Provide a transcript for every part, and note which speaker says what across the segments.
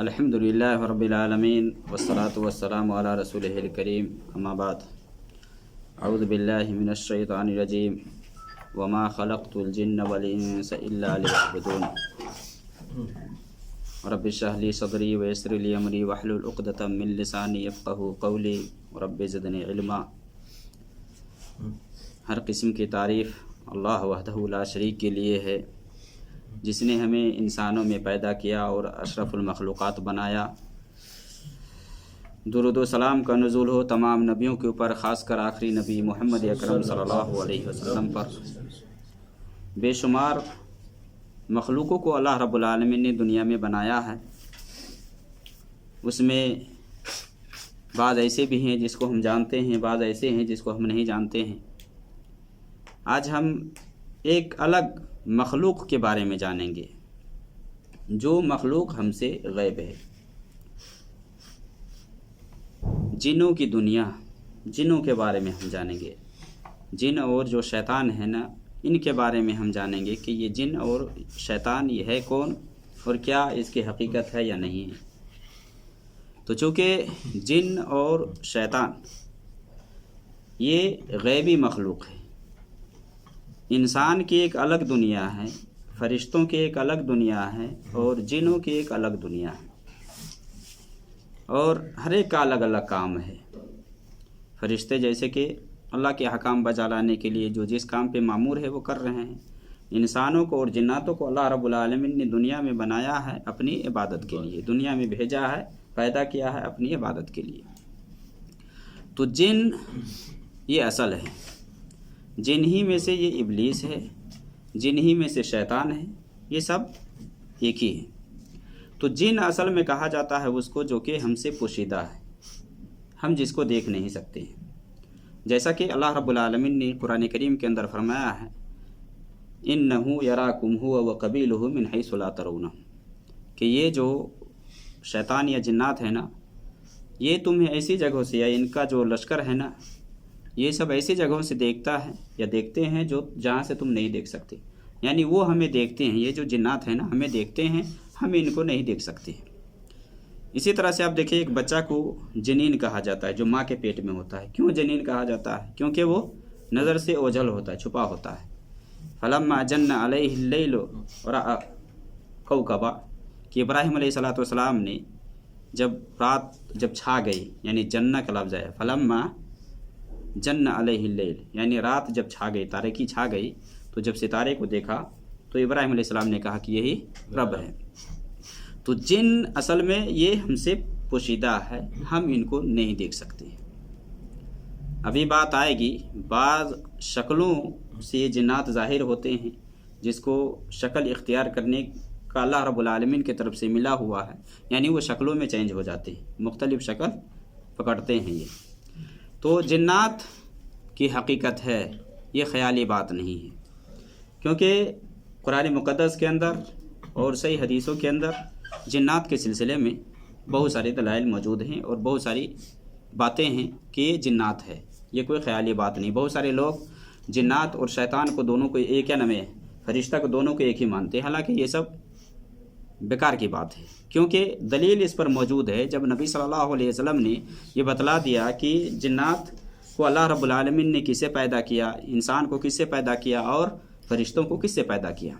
Speaker 1: الحمدللہ رب العالمین والصلاة والسلام علی رسولہ الکریم اما بعد اعوذ باللہ من الشیطان الرجیم وما خلقت الجن والانس الا لیعبدون رب اشرح لی صدری ویسر لی امری واحلل عقدۃ من لسانی یفقہوا قولی رب زدنی علما۔ ہر قسم کی تعریف اللہ وحدہ لا شریک کے لیے ہے، جس نے ہمیں انسانوں میں پیدا کیا اور اشرف المخلوقات بنایا۔ درود و سلام کا نزول ہو تمام نبیوں کے اوپر، خاص کر آخری نبی محمد اکرم صلی اللہ علیہ وسلم پر۔ بے شمار مخلوقوں کو اللہ رب العالمین نے دنیا میں بنایا ہے، اس میں بعض ایسے بھی ہیں جس کو ہم جانتے ہیں، بعض ایسے ہیں جس کو ہم نہیں جانتے ہیں۔ آج ہم ایک الگ مخلوق کے بارے میں جانیں گے، جو مخلوق ہم سے غیب ہے۔ جنوں کی دنیا، جنوں کے بارے میں ہم جانیں گے۔ جن اور جو شیطان ہے نا، ان کے بارے میں ہم جانیں گے کہ یہ جن اور شیطان یہ ہے کون، اور کیا اس کی حقیقت ہے یا نہیں ہے۔ تو چونکہ جن اور شیطان یہ غیبی مخلوق ہے، انسان کی ایک الگ دنیا ہے، فرشتوں کی ایک الگ دنیا ہے، اور جنوں کی ایک الگ دنیا ہے، اور ہر ایک کا الگ الگ کام ہے۔ فرشتے جیسے کہ اللہ کے حکام بجا لانے کے لیے جو جس کام پہ مامور ہے وہ کر رہے ہیں۔ انسانوں کو اور جناتوں کو اللہ رب العالمین نے دنیا میں بنایا ہے اپنی عبادت کے لیے، دنیا میں بھیجا ہے، پیدا کیا ہے اپنی عبادت کے لیے۔ تو جن یہ اصل ہے، جن ہی میں سے یہ ابلیس ہے، جن ہی میں سے شیطان ہے، یہ سب ایک ہی ہے۔ تو جن اصل میں کہا جاتا ہے اس کو جو کہ ہم سے پوشیدہ ہے، ہم جس کو دیکھ نہیں سکتے ہیں۔ جیسا کہ اللہ رب العالمین نے قرآن کریم کے اندر فرمایا ہے، اِنَّهُ يَرَاكُمْ هُوَ وَقَبِيلُهُ مِنْ حَيْثُ لَا تَرَوْنَهُمْ، کہ یہ جو شیطان یا جنات ہے نا، یہ تمہیں ایسی جگہوں سے، یا ان کا جو لشکر ہے نا، یہ سب ایسی جگہوں سے دیکھتا ہے یا دیکھتے ہیں جو جہاں سے تم نہیں دیکھ سکتے۔ یعنی وہ ہمیں دیکھتے ہیں، یہ جو جنات ہیں نا ہمیں دیکھتے ہیں، ہم ان کو نہیں دیکھ سکتے۔ اسی طرح سے آپ دیکھیں، ایک بچہ کو جنین کہا جاتا ہے جو ماں کے پیٹ میں ہوتا ہے۔ کیوں جنین کہا جاتا ہے؟ کیونکہ وہ نظر سے اوجھل ہوتا ہے، چھپا ہوتا ہے۔ فَلَمَّا جَنَّ عَلَيْهِ اللَّيْلُ وَرَأَى كَوْكَبًا، کہ ابراہیم علیہ السلام نے رات جب چھا گئی، یعنی جنہ کا لفظ ہے، فَلَمَّا جن علیہ اللیل، یعنی رات جب چھا گئی، تاریکی چھا گئی، تو جب ستارے کو دیکھا تو ابراہیم علیہ السلام نے کہا کہ یہی رب ہے۔ تو جن اصل میں یہ ہم سے پوشیدہ ہے، ہم ان کو نہیں دیکھ سکتے۔ ابھی بات آئے گی، بعض شکلوں سے یہ جنات ظاہر ہوتے ہیں، جس کو شکل اختیار کرنے کا اللہ رب العالمین کی طرف سے ملا ہوا ہے، یعنی وہ شکلوں میں چینج ہو جاتے ہیں، مختلف شکل پکڑتے ہیں یہ۔ تو جنات کی حقیقت ہے، یہ خیالی بات نہیں ہے، کیونکہ قرآن مقدس کے اندر اور صحیح حدیثوں کے اندر جنات کے سلسلے میں بہت سارے دلائل موجود ہیں، اور بہت ساری باتیں ہیں کہ یہ جنات ہے، یہ کوئی خیالی بات نہیں۔ بہت سارے لوگ جنات اور شیطان کو دونوں کو ایک، کیا نام ہے، فرشتہ کو دونوں کو ایک ہی مانتے ہیں، حالانکہ یہ سب بیکار کی بات ہے، کیونکہ دلیل اس پر موجود ہے۔ جب نبی صلی اللہ علیہ وسلم نے یہ بتلا دیا کہ جنات کو اللہ رب العالمین نے کس سے پیدا کیا، انسان کو کس سے پیدا کیا، اور فرشتوں کو کس سے پیدا کیا،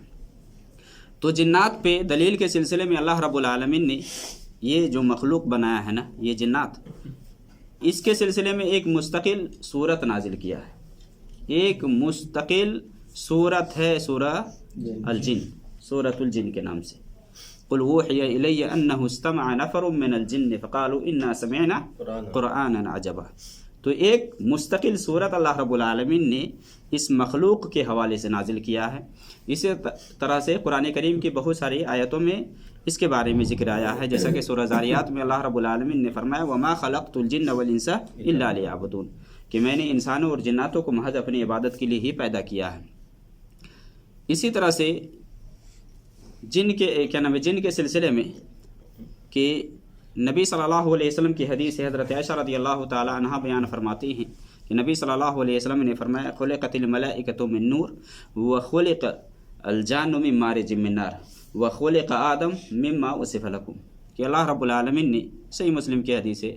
Speaker 1: تو جنات پہ دلیل کے سلسلے میں اللہ رب العالمین نے یہ جو مخلوق بنایا ہے نا، یہ جنات، اس کے سلسلے میں ایک مستقل صورت نازل کیا ہے۔ ایک مستقل صورت ہے سورہ الجن، سورۃ الجن کے نام سے۔ قل اوحی الی انہ استمع نفر من الجن فقالوا انا سمعنا قرآنا عجبا۔ تو ایک مستقل صورت اللہ رب العالمین نے اس مخلوق کے حوالے سے نازل کیا ہے۔ اسی طرح سے قرآن کریم کی بہت ساری آیتوں میں اس کے بارے میں ذکر آیا ہے، جیسا کہ سورہ ذاریات میں اللہ رب العالمین نے فرمایا وما خلقت الجن والانس الا لیعبدون، کہ میں نے انسانوں اور جناتوں کو محض اپنی عبادت کے لیے ہی پیدا کیا ہے۔ اسی طرح سے جن کے سلسلے میں کہ نبی صلی اللہ علیہ وسلم کی حدیث حضرت عائشہ رضی اللہ تعالی عنہا بیان فرماتی ہیں کہ نبی صلی اللہ علیہ وسلم نے فرمایا خلقت الملائکۃ من نور وخلق الجان من مارج من نار وخلق آدم مما وصف لکم، کہ اللہ رب العالمین نے صحیح مسلم کی حدیث ہے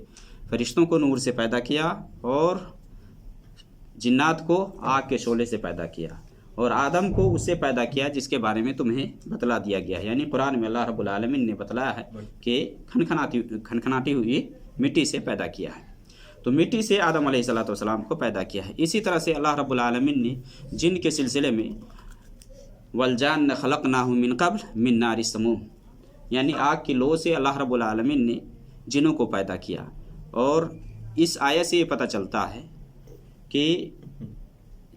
Speaker 1: فرشتوں کو نور سے پیدا کیا اور جنات کو آگ کے شعلے سے پیدا کیا اور آدم کو اس سے پیدا کیا جس کے بارے میں تمہیں بتلا دیا گیا ہے. یعنی قرآن میں اللہ رب العالمین نے بتلایا ہے کہ کھنکھناتی ہوئی مٹی سے پیدا کیا ہے. تو مٹی سے آدم علیہ السلام کو پیدا کیا ہے. اسی طرح سے اللہ رب العالمین نے جن کے سلسلے میں والجان خلقناہ من قبل من نار السموم، یعنی آگ کی لو سے اللہ رب العالمین نے جنوں کو پیدا کیا. اور اس آیت سے یہ پتہ چلتا ہے کہ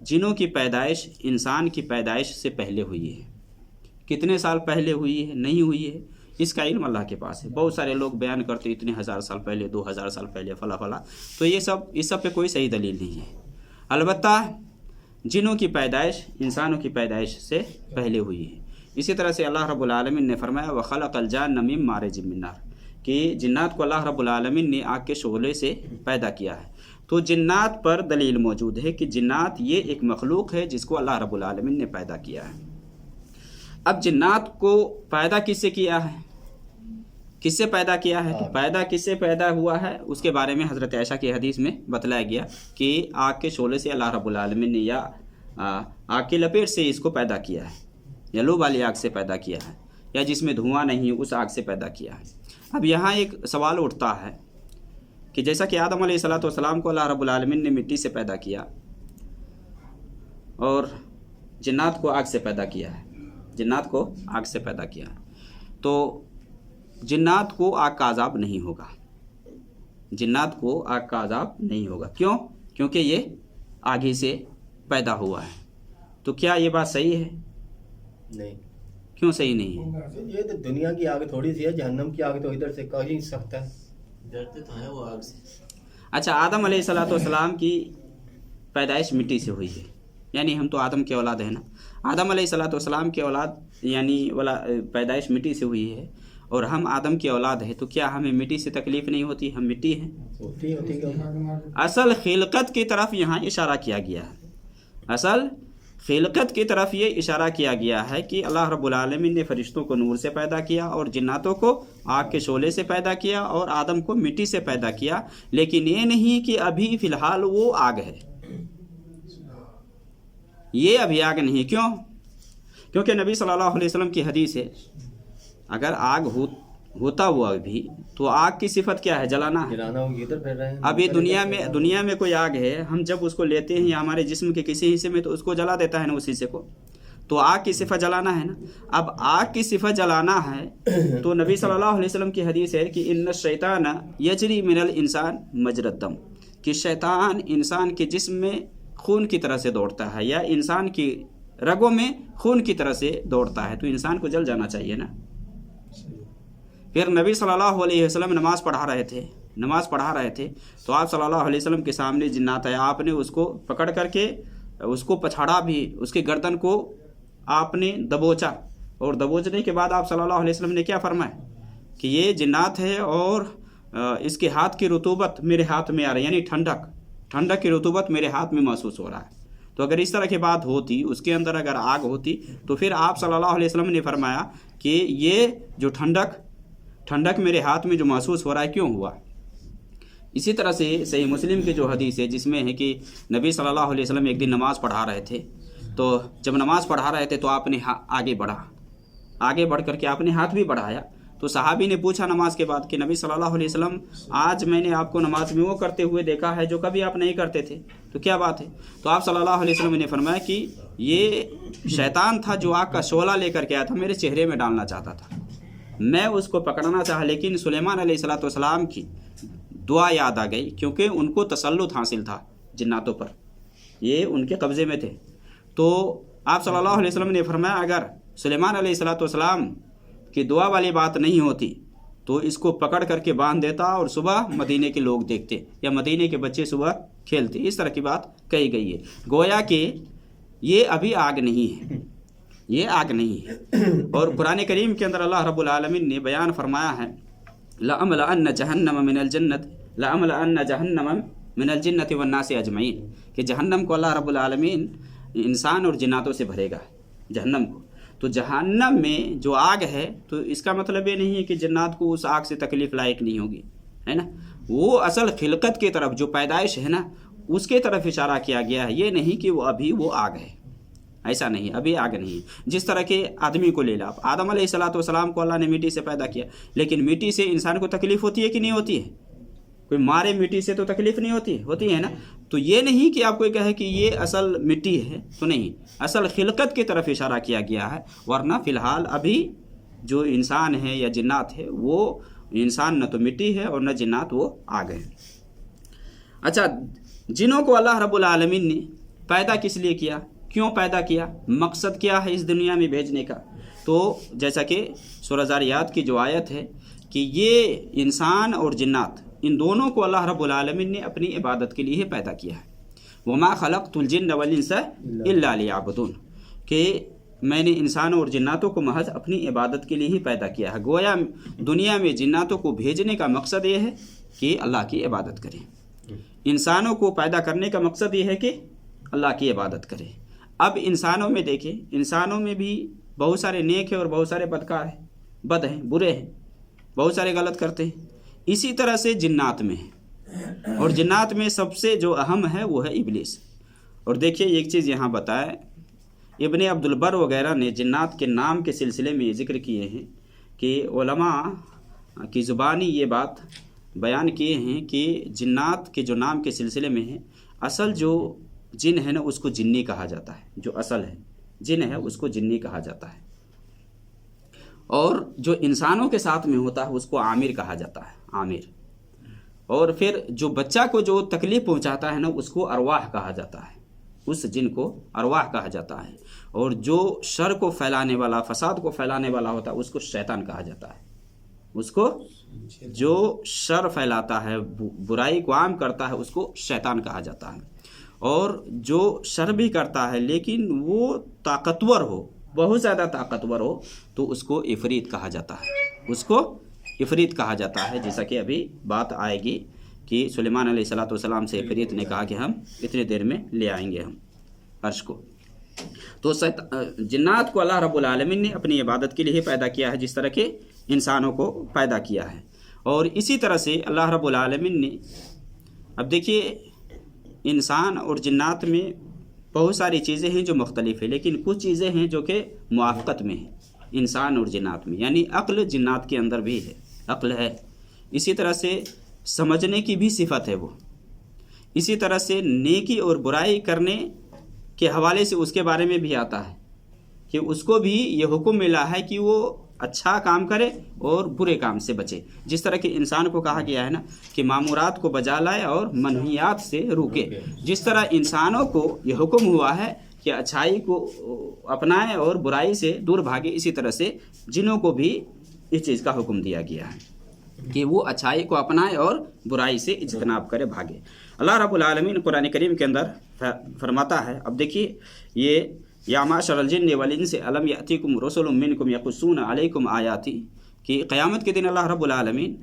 Speaker 1: جنوں کی پیدائش انسان کی پیدائش سے پہلے ہوئی ہے. کتنے سال پہلے ہوئی ہے نہیں ہوئی ہے اس کا علم اللہ کے پاس ہے. بہت سارے لوگ بیان کرتے اتنے 1000 سال پہلے 2000 سال پہلے فلاں فلاں، تو اس سب پہ کوئی صحیح دلیل نہیں ہے. البتہ جنوں کی پیدائش انسانوں کی پیدائش سے پہلے ہوئی ہے. اسی طرح سے اللہ رب العالمین نے فرمایا وَخَلَقَ الْجَانَّ مِن مَارِجٍ مِّن نَارٍ، کہ جنات کو اللہ رب العالمین نے آگ کے شعلے سے پیدا کیا ہے. تو جنات پر دلیل موجود ہے کہ جنات یہ ایک مخلوق ہے جس کو اللہ رب العالمین نے پیدا کیا ہے. اب جنات کو پیدا کس سے کیا ہے، کس سے پیدا کیا ہے؟ تو پیدا کس سے پیدا ہوا ہے اس کے بارے میں حضرت عائشہ کی حدیث میں بتلایا گیا کہ آگ کے شعلے سے اللہ رب العالمین نے یا آگ کی لپیٹ سے اس کو پیدا کیا ہے، یا لو والی آگ سے پیدا کیا ہے، یا جس میں دھواں نہیں اس آگ سے پیدا کیا ہے. اب یہاں ایک سوال اٹھتا ہے کہ جیسا کہ آدم علیہ السلام کو اللہ رب العالمین نے مٹی سے پیدا کیا اور جنات کو آگ سے پیدا کیا ہے، جنات کو آگ سے پیدا کیا ہے، تو جنات کو آگ کا عذاب نہیں ہوگا، جنات کو آگ کا عذاب نہیں ہوگا. کیوں؟ کیونکہ یہ آگ ہی سے پیدا ہوا ہے. تو کیا یہ بات صحیح ہے؟
Speaker 2: نہیں.
Speaker 1: کیوں صحیح نہیں ہے؟
Speaker 2: یہ تو دنیا کی آگ تھوڑی سی ہے، جہنم کی آگ تو ادھر سے کہیں سخت ہے، ڈرتے تو ہیں وہ آگ سے.
Speaker 1: اچھا، آدم علیہ السلام کی پیدائش مٹی سے ہوئی ہے، یعنی ہم تو آدم کے اولاد ہیں نا. آدم علیہ السلام کے اولاد یعنی پیدائش مٹی سے ہوئی ہے اور ہم آدم کی اولاد ہیں، تو کیا ہمیں مٹی سے تکلیف نہیں ہوتی؟ ہم مٹی ہیں.
Speaker 2: ہوتی.
Speaker 1: اصل خلقت کی طرف یہاں اشارہ کیا گیا ہے، اصل خلقت کی طرف یہ اشارہ کیا گیا ہے کہ اللہ رب العالمین نے فرشتوں کو نور سے پیدا کیا اور جناتوں کو آگ کے شعلے سے پیدا کیا اور آدم کو مٹی سے پیدا کیا. لیکن یہ نہیں کہ ابھی فی الحال وہ آگ ہے، یہ ابھی آگ نہیں. کیوں؟ کیونکہ نبی صلی اللہ علیہ وسلم کی حدیث ہے اگر آگ ہوتا ہوا بھی تو آگ کی صفت کیا ہے؟ جلانا ہے. اب یہ دنیا میں کوئی آگ ہے، ہم جب اس کو لیتے ہیں یا ہمارے جسم کے کسی حصے میں تو اس کو جلا دیتا ہے نا اس حصے کو، تو آگ کی صفت جلانا ہے نا. اب آگ کی صفت جلانا ہے تو نبی صلی اللہ علیہ وسلم کی حدیث ہے کہ ان الشیطان یجری من الانسان مجری الدم، کہ شیطان انسان کے جسم میں خون کی طرح سے دوڑتا ہے یا انسان کی رگوں میں خون کی طرح سے دوڑتا ہے، تو انسان کو جل جانا چاہیے نا. پھر نبی صلی اللہ علیہ وسلم نماز پڑھا رہے تھے تو آپ صلی اللہ علیہ وسلم کے سامنے جنات آیا، آپ نے اس کو پکڑ کر کے اس کو پچھاڑا بھی، اس کے گردن کو آپ نے دبوچا، اور دبوچنے کے بعد آپ صلی اللہ علیہ وسلم نے کیا فرمایا کہ یہ جنات ہے اور اس کے ہاتھ کی رطوبت میرے ہاتھ میں آ رہی ہے، یعنی ٹھنڈک کی رطوبت میرے ہاتھ میں محسوس ہو رہا ہے. تو اگر اس طرح کی بات ہوتی، اس کے اندر اگر آگ ہوتی، تو پھر آپ صلی اللہ علیہ وسلم نے فرمایا کہ یہ جو ٹھنڈک میرے ہاتھ میں جو محسوس ہو رہا ہے کیوں ہوا. اسی طرح سے صحیح مسلم کی جو حدیث ہے جس میں ہے کہ نبی صلی اللہ علیہ وسلم ایک دن نماز پڑھا رہے تھے، تو جب نماز پڑھا رہے تھے تو آپ نے آگے بڑھ کر کے آپ نے ہاتھ بھی بڑھایا. تو صحابی نے پوچھا نماز کے بعد کہ نبی صلی اللہ علیہ وسلم آج میں نے آپ کو نماز میں وہ کرتے ہوئے دیکھا ہے جو کبھی آپ نہیں کرتے تھے، تو کیا بات ہے؟ تو آپ صلی اللہ علیہ وسلم نے فرمایا کہ یہ شیطان تھا جو آگ کا شعلہ لے کر کے آیا تھا، میرے چہرے میں ڈالنا چاہتا تھا، میں اس کو پکڑنا چاہا، لیکن سلیمان علیہ السلام کی دعا یاد آ گئی، کیونکہ ان کو تسلط حاصل تھا جناتوں پر، یہ ان کے قبضے میں تھے. تو آپ صلی اللہ علیہ وسلم نے فرمایا اگر سلیمان علیہ السلام کی دعا والی بات نہیں ہوتی تو اس کو پکڑ کر کے باندھ دیتا اور صبح مدینے کے لوگ دیکھتے یا مدینے کے بچے صبح کھیلتے. اس طرح کی بات کہی گئی ہے. گویا کہ یہ ابھی آگ نہیں ہے، یہ آگ نہیں ہے. اور قرآن کریم کے اندر اللہ رب العالمین نے بیان فرمایا ہے لَأَمْلَأَنَّ جَهَنَّمَ مِنَ الْجِنَّةِ وَالنَّاسِ أَجْمَعِينَ، کہ جہنم کو اللہ رب العالمین انسان اور جناتوں سے بھرے گا جہنم کو. تو جہنم میں جو آگ ہے تو اس کا مطلب یہ نہیں ہے کہ جنات کو اس آگ سے تکلیف لائق نہیں ہوگی، ہے نا، وہ اصل خلقت کی طرف جو پیدائش ہے نا اس کے طرف اشارہ کیا گیا ہے، یہ نہیں کہ وہ ابھی وہ آگ ہے، ایسا نہیں، ابھی آگ نہیں۔ جس طرح کے آدمی کو لے لا، آدم علیہ السلام کو اللہ نے مٹی سے پیدا کیا، لیکن مٹی سے انسان کو تکلیف ہوتی ہے کہ نہیں ہوتی ہے؟ کوئی مارے مٹی سے تو تکلیف نہیں ہوتی ہے نا۔ تو یہ نہیں کہ آپ کو کہے کہ یہ اصل مٹی ہے، تو نہیں، اصل خلقت کی طرف اشارہ کیا گیا ہے، ورنہ فی الحال ابھی جو انسان ہے یا جنات ہے وہ انسان نہ تو مٹی ہے اور نہ جنات وہ آگ ہے۔ اچھا، جنوں کو اللہ رب العالمین نے پیدا کس لیے کیا، کیوں پیدا کیا، مقصد کیا ہے اس دنیا میں بھیجنے کا؟ تو جیسا کہ سورہ ذاریات کی جو آیت ہے کہ یہ انسان اور جنات ان دونوں کو اللہ رب العالمین نے اپنی عبادت کے لیے پیدا کیا ہے۔ وَمَا خَلَقْتُ الْجِنَّ وَالْإِنسَ إِلَّا لِيَعْبُدُونَ، کہ میں نے انسانوں اور جناتوں کو محض اپنی عبادت کے لیے ہی پیدا کیا ہے۔ گویا دنیا میں جناتوں کو بھیجنے کا مقصد یہ ہے کہ اللہ کی عبادت کریں، انسانوں کو پیدا کرنے کا مقصد یہ ہے کہ اللہ کی عبادت کریں۔ اب انسانوں میں دیکھیں، انسانوں میں بھی بہت سارے نیک ہیں اور بہت سارے بدکار ہیں، بد ہیں، برے ہیں، بہت سارے غلط کرتے ہیں۔ اسی طرح سے جنات میں ہے، اور جنات میں سب سے جو اہم ہے وہ ہے ابلیس۔ اور دیکھیے ایک چیز یہاں بتائے، ابن عبد البر وغیرہ نے جنات کے نام کے سلسلے میں ذکر کیے ہیں کہ علماء کی زبانی یہ بات بیان کیے ہیں کہ جنات کے جو نام کے سلسلے میں ہیں، اصل جو جن ہے نا اس کو جنی کہا جاتا ہے، جو اصل ہے جن ہے اس کو جنی کہا جاتا ہے، اور جو انسانوں کے ساتھ میں ہوتا ہے اس کو عامر کہا جاتا ہے، عامر۔ اور پھر جو بچہ کو جو تکلیف پہنچاتا ہے نا اس کو ارواح کہا جاتا ہے، اس جن کو ارواح کہا جاتا ہے۔ اور جو شر کو پھیلانے والا، فساد کو پھیلانے والا ہوتا ہے اس کو شیطان کہا جاتا ہے، اس کو جو شر پھیلاتا ہے، برائی کو عام کرتا ہے اس کو شیطان کہا جاتا ہے۔ اور جو شر بھی کرتا ہے لیکن وہ طاقتور ہو، بہت زیادہ طاقتور ہو، تو اس کو عفریت کہا جاتا ہے، اس کو عفریت کہا جاتا ہے، جیسا کہ ابھی بات آئے گی کہ سلیمان علیہ السلام سے عفریت نے کہا کہ ہم اتنے دیر میں لے آئیں گے ہم عرش کو۔ تو جنات کو اللہ رب العالمین نے اپنی عبادت کے لیے پیدا کیا ہے، جس طرح کہ انسانوں کو پیدا کیا ہے۔ اور اسی طرح سے اللہ رب العالمین نے، اب دیکھیے انسان اور جنات میں بہت ساری چیزیں ہیں جو مختلف ہیں، لیکن کچھ چیزیں ہیں جو کہ موافقت میں ہیں انسان اور جنات میں، یعنی عقل جنات کے اندر بھی ہے، عقل ہے، اسی طرح سے سمجھنے کی بھی صفت ہے وہ، اسی طرح سے نیکی اور برائی کرنے کے حوالے سے اس کے بارے میں بھی آتا ہے کہ اس کو بھی یہ حکم ملا ہے کہ وہ اچھا کام کرے اور برے کام سے بچے، جس طرح کہ انسان کو کہا گیا ہے نا کہ مامورات کو بجا لائے اور منہیات سے روکے، جس طرح انسانوں کو یہ حکم ہوا ہے کہ اچھائی کو اپنائے اور برائی سے دور بھاگے، اسی طرح سے جنوں کو بھی اس چیز کا حکم دیا گیا ہے کہ وہ اچھائی کو اپنائے اور برائی سے اجتناب کرے، بھاگے۔ اللہ رب العالمین قرآن کریم کے اندر فرماتا ہے، اب دیکھیے یہ یا معشر الجن والانس الم یأتیکم رسل منکم یقصون علیکم آیاتی، کہ قیامت کے دن اللہ رب العالمین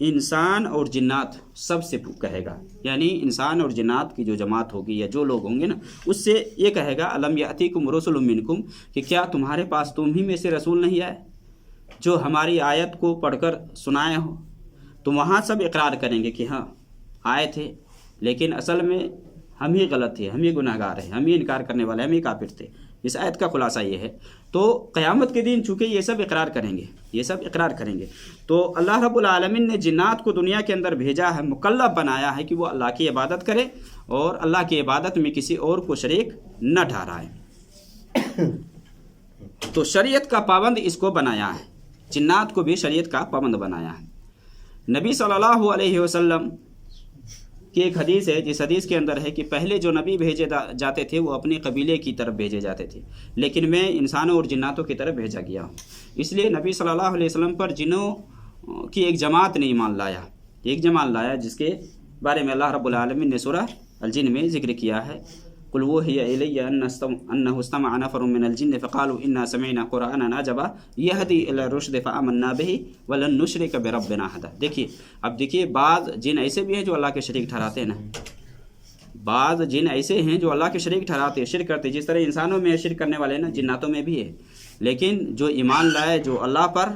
Speaker 1: انسان اور جنات سب سے کہے گا، یعنی انسان اور جنات کی جو جماعت ہوگی یا جو لوگ ہوں گے نا اس سے یہ کہے گا الم یأتیکم رسل منکم، کہ کیا تمہارے پاس تم ہی میں سے رسول نہیں آئے جو ہماری آیت کو پڑھ کر سنائے ہو؟ تو وہاں سب اقرار کریں گے کہ ہاں آئے تھے، لیکن اصل میں ہم ہی غلط تھے، ہم ہی گناہ گار ہیں، ہم ہی انکار کرنے والے، ہم ہی کافر تھے۔ اس آیت کا خلاصہ یہ ہے۔ تو قیامت کے دن چونکہ یہ سب اقرار کریں گے، یہ سب اقرار کریں گے، تو اللہ رب العالمین نے جنات کو دنیا کے اندر بھیجا ہے، مکلف بنایا ہے کہ وہ اللہ کی عبادت کرے اور اللہ کی عبادت میں کسی اور کو شریک نہ ٹھہرائے۔ تو شریعت کا پابند اس کو بنایا ہے، جنات کو بھی شریعت کا پابند بنایا ہے۔ نبی صلی اللہ علیہ وسلم کی ایک حدیث ہے، جس حدیث کے اندر ہے کہ پہلے جو نبی بھیجے جاتے تھے وہ اپنے قبیلے کی طرف بھیجے جاتے تھے، لیکن میں انسانوں اور جناتوں کی طرف بھیجا گیا ہوں۔ اس لیے نبی صلی اللہ علیہ وسلم پر جنوں کی ایک جماعت نے ایمان لایا، ایک جماعت لایا، جس کے بارے میں اللہ رب العالمین نے سورہ الجن میں ذکر کیا ہے، قل وحی الی انہ استمع نفر من الجن فقالوا انا سمعنا قرآنا عجبا یہدی الی الرشد فآمنا بہ ولن نشرک بربنا احدا۔ دیکھیے اب دیکھیے بعض جن ایسے بھی ہیں جو اللہ کے شریک ٹھہراتے ہیں نا، بعض جن ایسے ہیں جو اللہ کے شریک ٹھہراتے ہیں، شرک کرتے ہیں، جس طرح انسانوں میں شرک کرنے والے ہیں نا، جناتوں میں بھی ہے، لیکن جو ایمان لائے، جو اللہ پر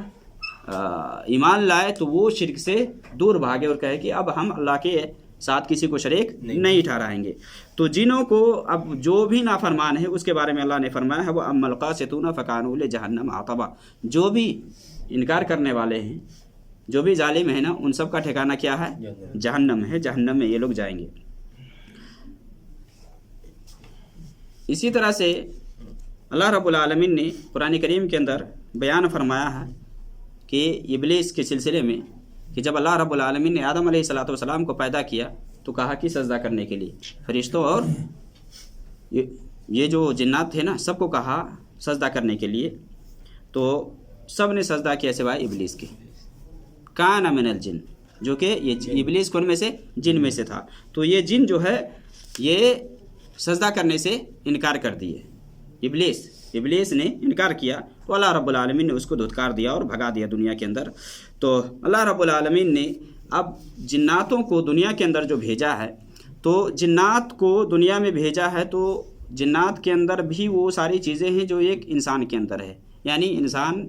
Speaker 1: ایمان لائے، تو وہ شرک سے دور بھاگے اور کہے کہ اب ہم اللہ کے ساتھ کسی کو شریک نہیں ٹھہرائیں گے۔ تو جنوں کو اب جو بھی نافرمان ہے اس کے بارے میں اللہ نے فرمایا ہے وَأَمَّا الْقَاسِطُونَ فَكَانُوا لِجَهَنَّمَ حَطَبًا، جو بھی انکار کرنے والے ہیں، جو بھی ظالم ہیں نا، ان سب کا ٹھکانہ کیا ہے؟ جہنم ہے، جہنم میں یہ لوگ جائیں گے۔ اسی طرح سے اللہ رب العالمین نے قرآن کریم کے اندر بیان فرمایا ہے کہ ابلیس کے سلسلے میں کہ جب اللہ رب العالمین نے آدم علیہ السلام کو پیدا کیا تو کہا کہ سجدہ کرنے کے لیے فرشتوں اور یہ جو جنات تھے نا، سب کو کہا سجدہ کرنے کے لیے، تو سب نے سجدہ کیا سوائے ابلیس کے، کان من الجن، جو کہ یہ ابلیس کون میں سے؟ جن میں سے تھا۔ تو یہ جن جو ہے یہ سجدہ کرنے سے انکار کر دیے، ابلیس نے انکار کیا، تو اللہ رب العالمین نے اس کو دھتکار دیا اور بھگا دیا دنیا کے اندر۔ تو اللہ رب العالمین نے اب جناتوں کو دنیا کے اندر جو بھیجا ہے، تو جنات کو دنیا میں بھیجا ہے، تو جنات کے اندر بھی وہ ساری چیزیں ہیں جو ایک انسان کے اندر ہے، یعنی انسان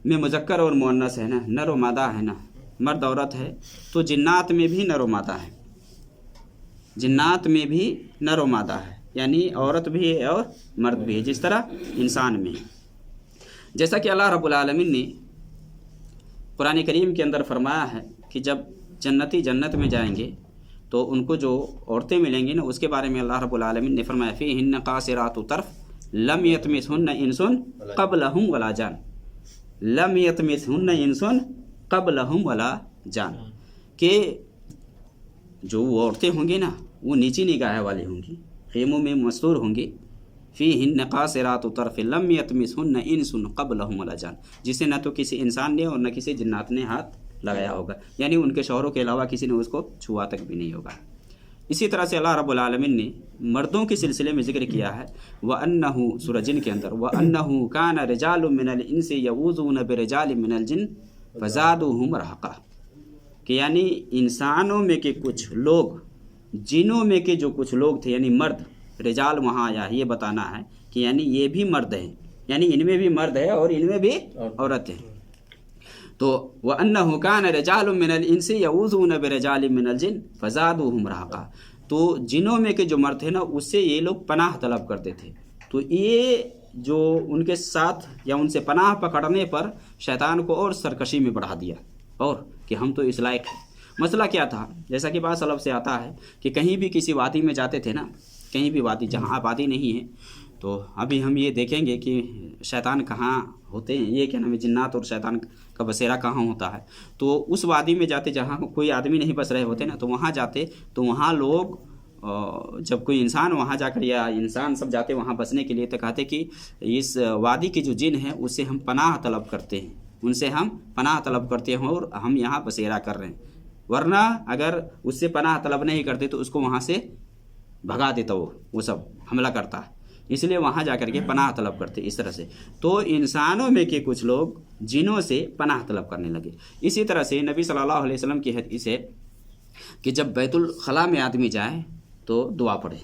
Speaker 1: میں مذکر اور مؤنث ہے نا، نر و مادہ ہے نا، مرد عورت ہے، تو جنات میں بھی نر و مادہ ہے، جنات میں بھی نر و مادہ ہے، یعنی عورت بھی ہے اور مرد بھی ہے، جس طرح انسان میں۔ جیسا کہ اللہ رب العالمین نے قرآن کریم کے اندر فرمایا ہے کہ جب جنتی جنت میں جائیں گے تو ان کو جو عورتیں ملیں گی نا، اس کے بارے میں اللہ رب العالمین نے فرمایا فیہن قاصرات طرف لم یطمثہن انس قبلہم ولا جان، لم یطمثہن انس قبلہم ولا جان، کہ جو وہ عورتیں ہوں گی نا وہ نیچی نگاہ والی ہوں گی، خیموں میں مستور ہوں گی، فیہن قاصرات طرف لم یطمثہن انس قبلہم ولا جان، جسے نہ تو کسی انسان نے اور نہ کسی جنات نے ہاتھ لگایا ہوگا، یعنی ان کے شوہروں کے علاوہ کسی نے اس کو چھوا تک بھی نہیں ہوگا۔ اسی طرح سے اللہ رب العالمین نے مردوں کے سلسلے میں ذکر کیا ہے وَأَنَّهُ سورہ جن کے اندر وَأَنَّهُ كَانَ رِجَالٌ مِّنَ الْإِنسِ يَعُوذُونَ بِرِجَالٍ مِّنَ الْجِنِّ فَزَادُوهُمْ رَهَقًا، کہ یعنی انسانوں میں کے کچھ لوگ، جنوں میں کے جو کچھ لوگ تھے، یعنی مرد، رجال وہاں آیا یہ بتانا ہے کہ یعنی یہ بھی مرد ہیں، یعنی ان میں بھی مرد ہے اور ان میں بھی عورت ہے۔ تو وَأَنَّهُ كَانَ رِجَالٌ مِّنَ الْإِنسِ يَعُوذُونَ بِرِجَالٍ مِّنَ الْجِنِّ فَزَادُوهُمْ رَهَقًا، تو جنوں میں کے جو مرد تھے نا اس سے یہ لوگ پناہ طلب کرتے تھے، تو یہ جو ان کے ساتھ یا ان سے پناہ پکڑنے پر شیطان کو اور سرکشی میں بڑھا دیا، اور کہ ہم تو اس لائق ہیں۔ مسئلہ کیا تھا؟ جیسا کہ بعض سلف سے آتا ہے کہ کہیں بھی کسی وادی میں جاتے تھے نا، کہیں بھی وادی جہاں آبادی نہیں ہے، تو ابھی ہم یہ دیکھیں گے کہ شیطان کہاں ہوتے ہیں، یہ کیا نام ہے، جنات اور شیطان کا بسیرا کہاں ہوتا ہے، تو اس وادی میں جاتے جہاں کوئی آدمی نہیں بس رہے ہوتے نا، تو وہاں جاتے، تو وہاں لوگ جب کوئی انسان وہاں جا کر یا انسان سب جاتے وہاں بسنے کے لیے، تو کہتے کہ اس وادی کے جو جن ہیں اس سے ہم پناہ طلب کرتے ہیں، ان سے ہم پناہ طلب کرتے ہیں اور ہم یہاں بسیرا کر رہے ہیں، ورنہ اگر اس سے پناہ طلب نہیں کرتے تو اس کو وہاں سے بھگا دیتا، وہ سب حملہ کرتا ہے، اس لیے وہاں جا کر کے پناہ طلب کرتے اس طرح سے۔ تو انسانوں میں کے کچھ لوگ جنوں سے پناہ طلب کرنے لگے۔ اسی طرح سے نبی صلی اللہ علیہ وسلم کی حدیث ہے کہ جب بیت الخلاء میں آدمی جائے تو دعا پڑھے،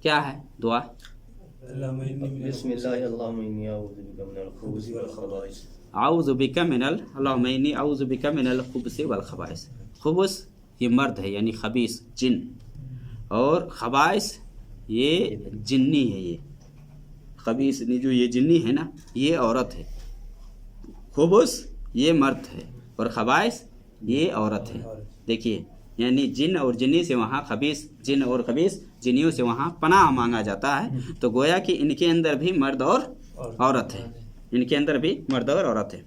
Speaker 1: کیا ہے دعا؟
Speaker 2: بسم اللہ اللہم انی اعوذ بک من الخبث والخبائث،
Speaker 1: اعوذ بک من اللہم انی اعوذ بک من الخبث والخبائث۔ خبث یہ مرد ہے یعنی خبیث جن، اور خبائث یہ جنی ہے، یہ خبیث جو یہ جنی ہے نا یہ عورت ہے، خبث یہ مرد ہے اور خبائث یہ عورت ہے۔ دیکھیے یعنی جن اور جنی سے وہاں خبیث جن اور خبیث جنیوں سے وہاں پناہ مانگا جاتا ہے، تو گویا کہ ان کے اندر بھی مرد اور عورت ہے، ان کے اندر بھی مرد اور عورت ہے۔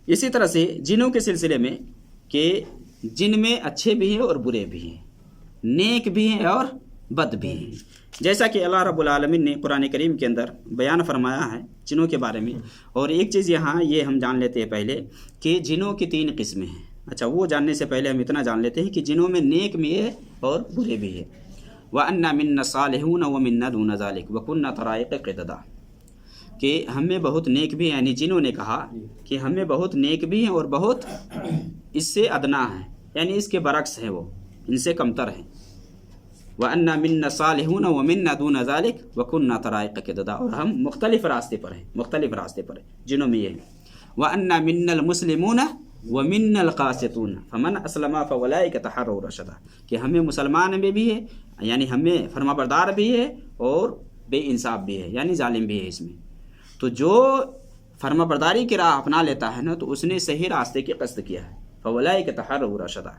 Speaker 1: اسی طرح سے جنوں کے سلسلے میں کہ جن میں اچھے بھی ہیں اور برے بھی ہیں، نیک بھی ہیں اور بد بھی ہیں، جیسا کہ اللہ رب العالمین نے قرآن کریم کے اندر بیان فرمایا ہے جنوں کے بارے میں۔ اور ایک چیز یہاں یہ ہم جان لیتے ہیں پہلے کہ جنوں کی 3 قسمیں ہیں۔ اچھا، وہ جاننے سے پہلے ہم اتنا جان لیتے ہیں کہ جنوں میں نیک بھی ہے اور برے بھی ہے۔ وَأَنَّا مِنَّا الصَّالِحُونَ وَمِنَّا دُونَ ذَلِكَ وَكُنَّا طَرَائِقَ قِدَدًا، کہ ہم میں بہت نیک بھی ہیں، یعنی جنوں نے کہا کہ ہم میں بہت نیک بھی ہیں اور بہت اس سے ادنا ہیں، یعنی اس کے برعکس ہیں، وہ ان سے کمتر ہیں. وَأَنَّا مِنَّا صَالِحُونَ وَمِنَّا دُونَ ذَلِكَ وَكُنَّا طَرَائِقَ قِدَدًا، اور ہم مختلف راستے پر ہیں جنہوں میں یہ ہے. وَأَنَّا مِنَّا الْمُسْلِمُونَ وَمِنَّا الْقَاسِطُونَ فَمَنْ أَسْلَمَ فَأُولَٰئِكَ تَحَرَّوْا رَشَدًا، کہ ہمیں مسلمان میں بھی ہے، یعنی ہمیں فرما بردار بھی ہے اور بے انصاف بھی ہے، یعنی ظالم بھی ہے اس میں. تو جو فرما برداری کی راہ اپنا لیتا ہے نا تو اس نے صحیح راستے کی قصد کیا ہے. فَأُولَٰئِكَ تَحَرَّوْا رَشَدًا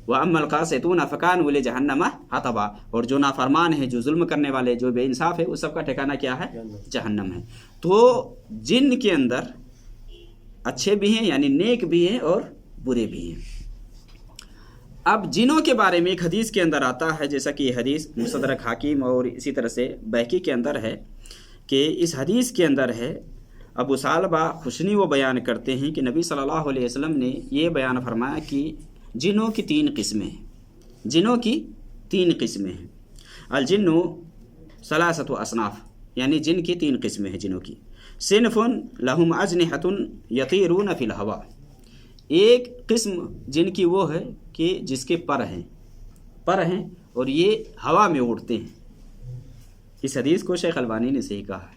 Speaker 1: وَأَمَّا الْقَاسِطُونَ فَكَانُوا لِجَهَنَّمَ حَطَبًا، اور جو نافرمان ہیں، جو ظلم کرنے والے، جو بے انصاف ہے، اس سب کا ٹھکانہ کیا ہے؟ جہنم ہے. تو جن کے اندر اچھے بھی ہیں، یعنی نیک بھی ہیں اور برے بھی ہیں. اب جنوں کے بارے میں ایک حدیث کے اندر آتا ہے، جیسا کہ یہ حدیث مستدرک حاکم اور اسی طرح سے بہقی کے اندر ہے، کہ اس حدیث کے اندر ہے ابو ثعلبہ خشنی وہ بیان کرتے ہیں کہ نبی صلی اللہ علیہ وسلم نے یہ بیان فرمایا کہ جنوں کی 3 قسمیں ہیں. جنوں کی 3 قسمیں ہیں. الجن ثلاثۃ اصناف، یعنی جن کی 3 قسمیں ہیں جنوں کی. صنف لہم اجنحۃ یطیرون فی الہوا، ایک قسم جن کی وہ ہے کہ جس کے پر ہیں اور یہ ہوا میں اڑتے ہیں. اس حدیث کو شیخ البانی نے صحیح کہا ہے.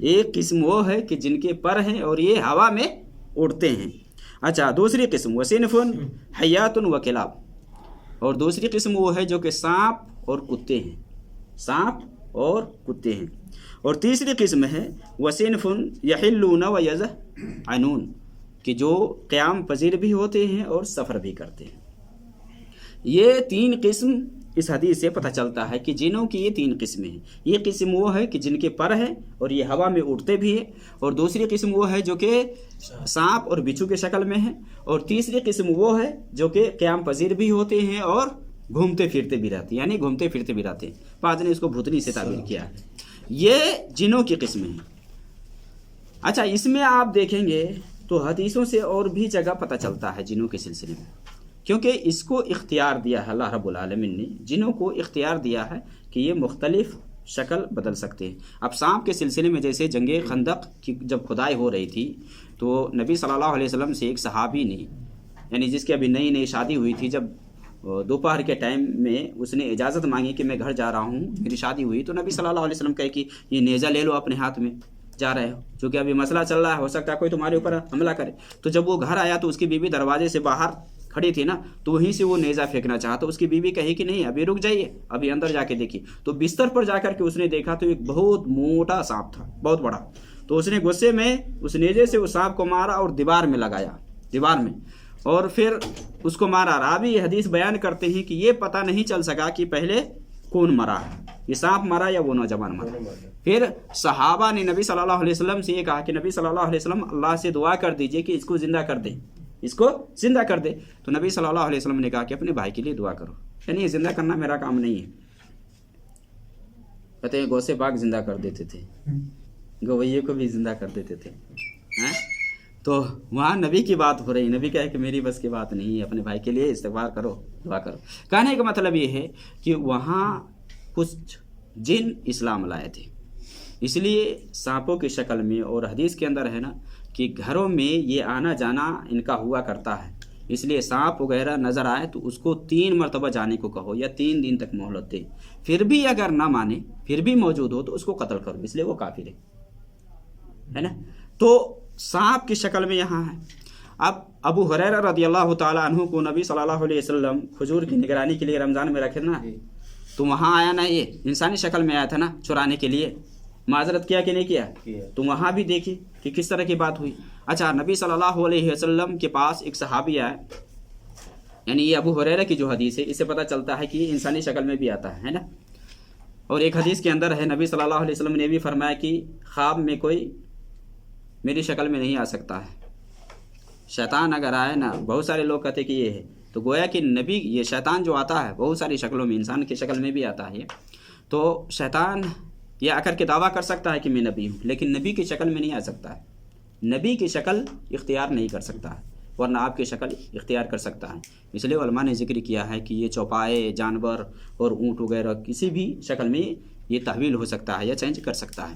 Speaker 1: ایک قسم وہ ہے کہ جن کے پر ہیں اور یہ ہوا میں اڑتے ہیں. اچھا، دوسری قسم وصنف حیات و کلاب، اور دوسری قسم وہ ہے جو کہ سانپ اور کتے ہیں. اور تیسری قسم ہے وصنف یحلون و یزعنون، کہ جو قیام پذیر بھی ہوتے ہیں اور سفر بھی کرتے ہیں. یہ 3 قسم اس حدیث سے پتہ چلتا ہے کہ جنوں کی یہ 3 قسمیں ہیں. یہ قسم وہ ہے کہ جن کے پر ہیں اور یہ ہوا میں اڑتے بھی ہیں، اور دوسری قسم وہ ہے جو کہ سانپ اور بچھو کے شکل میں ہے، اور تیسری قسم وہ ہے جو کہ قیام پذیر بھی ہوتے ہیں اور گھومتے پھرتے بھی رہتے ہیں، یعنی گھومتے پھرتے بھی رہتے ہیں. بعض نے اس کو بھوتنی سے تعبیر کیا ہے. یہ جنوں کی قسمیں ہیں. اچھا، اس میں آپ دیکھیں گے تو حدیثوں سے اور بھی جگہ پتہ چلتا ہے جنوں کے سلسلے میں، کیونکہ اس کو اختیار دیا ہے اللہ رب العالمین نے. جنوں کو اختیار دیا ہے کہ یہ مختلف شکل بدل سکتے ہیں. اب سانپ کے سلسلے میں جیسے جنگ خندق کی جب کھدائی ہو رہی تھی تو نبی صلی اللہ علیہ وسلم سے ایک صحابی نے، یعنی جس کی ابھی نئی شادی ہوئی تھی، جب دوپہر کے ٹائم میں اس نے اجازت مانگی کہ میں گھر جا رہا ہوں، میری شادی ہوئی، تو نبی صلی اللہ علیہ وسلم کہے کہ یہ نیزہ لے لو اپنے ہاتھ میں، جا رہے ہو، چونکہ ابھی مسئلہ چل رہا ہے، ہو سکتا ہے کوئی تمہارے اوپر حملہ کرے. تو جب وہ گھر آیا تو اس کی بیوی دروازے سے باہر کھڑی تھی نا، تو وہیں سے وہ نیزہ پھینکنا چاہا. تو اس کی بیوی کہی کہ نہیں، ابھی رک جائیے، ابھی اندر جا کے دیکھیے. تو بستر پر جا کر کے اس نے دیکھا تو ایک بہت موٹا سانپ تھا، بہت بڑا. تو اس نے غصے میں اس نیزے سے اس سانپ کو مارا اور دیوار میں لگایا، اور پھر اس کو مارا. راوی یہ حدیث بیان کرتے ہیں کہ یہ پتہ نہیں چل سکا کہ پہلے کون مرا ہے، یہ سانپ مرا یا وہ نوجوان مرا. پھر صحابہ نے نبی صلی اللہ علیہ وسلم سے یہ کہا کہ نبی صلی اللہ علیہ وسلم اللہ سے دعا کر دیجئے کہ اس کو زندہ کر دے. تو نبی صلی اللہ علیہ وسلم نے کہا کہ اپنے بھائی کے لیے دعا کرو، یعنی یہ زندہ کرنا میرا کام نہیں ہے. کہتے ہیں گوسے باغ زندہ کر دیتے تھے، گویے کو بھی زندہ کر دیتے تھے. تو وہاں نبی کی بات ہو رہی، نبی کہے کہ میری بس کی بات نہیں ہے، اپنے بھائی کے لیے استغفار کرو، دعا کرو. کہنے کا مطلب یہ ہے کہ وہاں کچھ جن اسلام لائے تھے، اس لیے سانپوں کی شکل میں، اور حدیث کے اندر ہے نا کہ گھروں میں یہ آنا جانا ان کا ہوا کرتا ہے. اس لیے سانپ وغیرہ نظر آئے تو اس کو 3 مرتبہ جانے کو کہو یا 3 دن تک مہلت دے. پھر بھی اگر نہ مانے، پھر بھی موجود ہو تو اس کو قتل کرو، اس لیے وہ کافر ہے نا. تو سانپ کی شکل میں یہاں ہے. اب ابو ہریرہ رضی اللہ تعالیٰ عنہ کو نبی صلی اللہ علیہ وسلم کھجور کی نگرانی کے لیے رمضان میں رکھے نا، تو وہاں آیا نا، یہ انسانی شکل میں آیا تھا نا چرانے کے لیے. معذرت کیا کہ نہیں کیا؟ تو وہاں بھی دیکھیے کہ کس طرح کی بات ہوئی. اچھا، نبی صلی اللہ علیہ وسلم کے پاس ایک صحابی آیا، یعنی یہ ابو ہریرہ کی جو حدیث ہے اس سے پتہ چلتا ہے کہ یہ انسانی شکل میں بھی آتا ہے نا. اور ایک حدیث کے اندر ہے نبی صلی اللہ علیہ وسلم نے بھی فرمایا کہ خواب میں کوئی میری شکل میں نہیں آ سکتا ہے. شیطان اگر آئے نا، بہت سارے لوگ کہتے کہ یہ ہے، تو گویا کہ نبی، یہ شیطان جو آتا ہے بہت ساری شکلوں میں، انسان کی شکل میں بھی آتا ہے. تو شیطان یہ آ کر کے دعویٰ کر سکتا ہے کہ میں نبی ہوں، لیکن نبی کی شکل میں نہیں آ سکتا ہے. نبی کی شکل اختیار نہیں کر سکتا ہے، ورنہ آپ کی شکل اختیار کر سکتا ہے. اس لیے علماء نے ذکر کیا ہے کہ یہ چوپائے، جانور اور اونٹ وغیرہ کسی بھی شکل میں یہ تحویل ہو سکتا ہے یا چینج کر سکتا ہے.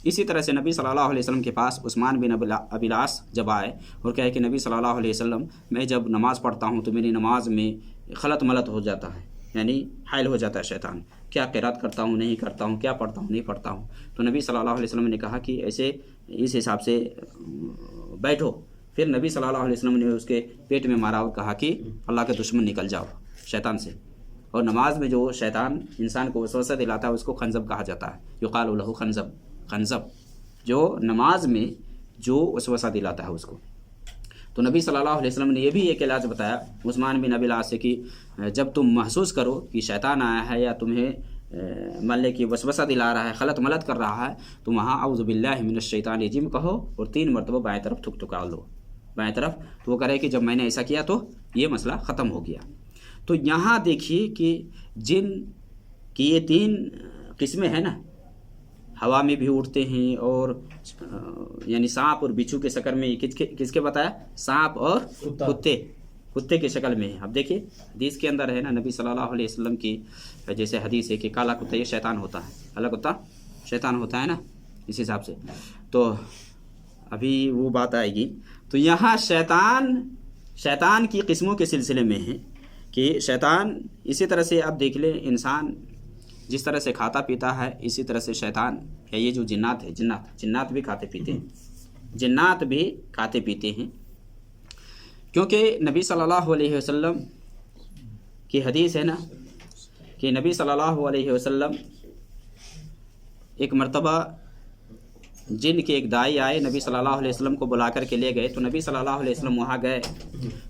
Speaker 1: اسی طرح سے نبی صلی اللہ علیہ وسلم کے پاس عثمان بن ابی العاص جب آئے اور کہے کہ نبی صلی اللہ علیہ وسلم میں جب نماز پڑھتا ہوں تو میری نماز میں خلط ملط ہو جاتا ہے، یعنی حائل ہو جاتا ہے شیطان، کیا قرات کرتا ہوں نہیں کرتا ہوں، کیا پڑھتا ہوں نہیں پڑھتا ہوں۔ تو نبی صلی اللہ علیہ وسلم نے کہا کہ ایسے اس حساب سے بیٹھو۔ پھر نبی صلی اللہ علیہ وسلم نے اس کے پیٹ میں مارا اور کہا کہ اللہ کے دشمن نکل جاؤ شیطان سے۔ اور نماز میں جو شیطان انسان کو وسوسہ دلاتا ہے اس کو خنزب کہا جاتا ہے، یقال لہ خنزب، خنزب جو نماز میں جو وسوسہ دلاتا ہے اس کو۔ تو نبی صلی اللہ علیہ وسلم نے یہ بھی ایک علاج بتایا عثمان بن ابی العاص سے کہ جب تم محسوس کرو کہ شیطان آیا ہے یا تمہیں ملے کی وسوسہ دلا رہا ہے، خلط ملط کر رہا ہے، تو وہاں اعوذ باللہ من الشیطان الرجیم کہو اور 3 مرتبہ بائیں طرف تھکا لو، بائیں طرف۔ تو وہ کرے کہ جب میں نے ایسا کیا تو یہ مسئلہ ختم ہو گیا۔ تو یہاں دیکھیے کہ جن کی یہ 3 قسمیں ہیں نا، ہوا میں بھی اڑتے ہیں اور یعنی سانپ اور بچھو کے شکل میں، کس کے بتایا؟ سانپ اور کتے کے شکل میں ہے۔ اب دیکھیے حدیث کے اندر ہے نا، نبی صلی اللہ علیہ وسلم کی جیسے حدیث ہے کہ کالا کتا یہ شیطان ہوتا ہے، کالا کتا شیطان ہوتا ہے نا، اس حساب سے۔ تو ابھی وہ بات آئے گی۔ تو یہاں شیطان کی قسموں کے سلسلے میں ہے کہ شیطان اسی طرح سے اب دیکھ لیں، انسان جس طرح سے کھاتا پیتا ہے اسی طرح سے شیطان یا یہ جو جنات ہے، جنات بھی کھاتے پیتے ہیں، جنات بھی کھاتے پیتے ہیں، کیونکہ نبی صلی اللہ علیہ وسلم کی حدیث ہے نا کہ نبی صلی اللہ علیہ وسلم ایک مرتبہ جن کے ایک دائی آئے، نبی صلی اللہ علیہ وسلم کو بلا کر کے لے گئے، تو نبی صلی اللہ علیہ وسلم وہاں گئے۔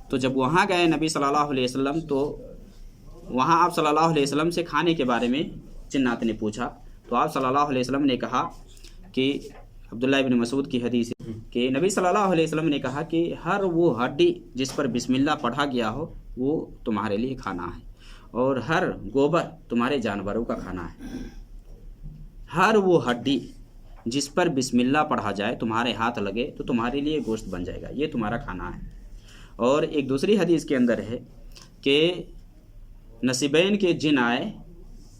Speaker 1: تو جب وہاں گئے نبی صلی اللہ علیہ وسلم، تو وہاں آپ صلی اللہ علیہ وسلم سے کھانے کے بارے میں جنات نے پوچھا، تو آپ صلی اللہ علیہ وسلم نے کہا کہ عبداللہ ابن مسعود کی حدیث ہے کہ نبی صلی اللہ علیہ وسلم نے کہا کہ ہر وہ ہڈی جس پر بسم اللہ پڑھا گیا ہو وہ تمہارے لیے کھانا ہے، اور ہر گوبر تمہارے جانوروں کا کھانا ہے۔ ہر وہ ہڈی جس پر بسم اللہ پڑھا جائے، تمہارے ہاتھ لگے تو تمہارے لیے گوشت بن جائے گا، یہ تمہارا کھانا ہے۔ اور ایک دوسری حدیث کے اندر ہے کہ نصیبین کے جن آئے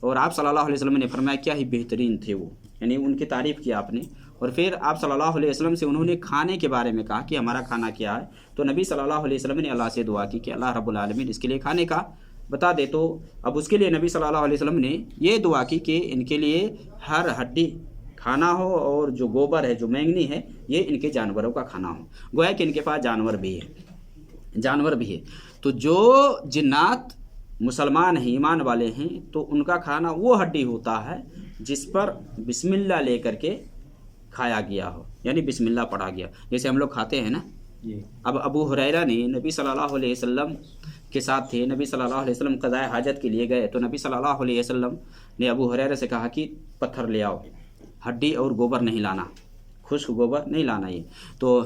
Speaker 1: اور آپ صلی اللہ علیہ وسلم نے فرمایا کیا ہی بہترین تھے وہ، یعنی ان کی تعریف کی آپ نے، اور پھر آپ صلی اللہ علیہ وسلم سے انہوں نے کھانے کے بارے میں کہا کہ ہمارا کھانا کیا ہے، تو نبی صلی اللہ علیہ وسلم نے اللہ سے دعا کی کہ اللہ رب العالمین اس کے لیے کھانے کا بتا دے۔ تو اب اس کے لیے نبی صلی اللہ علیہ وسلم نے یہ دعا کی کہ ان کے لیے ہر ہڈی کھانا ہو اور جو گوبر ہے، جو مینگنی ہے، یہ ان کے جانوروں کا کھانا ہو، گویا کہ ان کے پاس جانور بھی ہے۔ تو جو جنات مسلمان ہیں، ایمان والے ہیں، تو ان کا کھانا وہ ہڈی ہوتا ہے جس پر بسم اللہ لے کر کے کھایا گیا ہو، یعنی بسم اللہ پڑھا گیا، جیسے ہم لوگ کھاتے ہیں نا۔ اب ابو ہریرہ نے نبی صلی اللہ علیہ وسلم کے ساتھ تھے، نبی صلی اللہ علیہ وسلم قضاء حاجت کے لیے گئے، تو نبی صلی اللہ علیہ وسلم نے ابو ہریرہ سے کہا کہ پتھر لے آؤ، ہڈی اور گوبر نہیں لانا، خشک گوبر نہیں لانا۔ یہ تو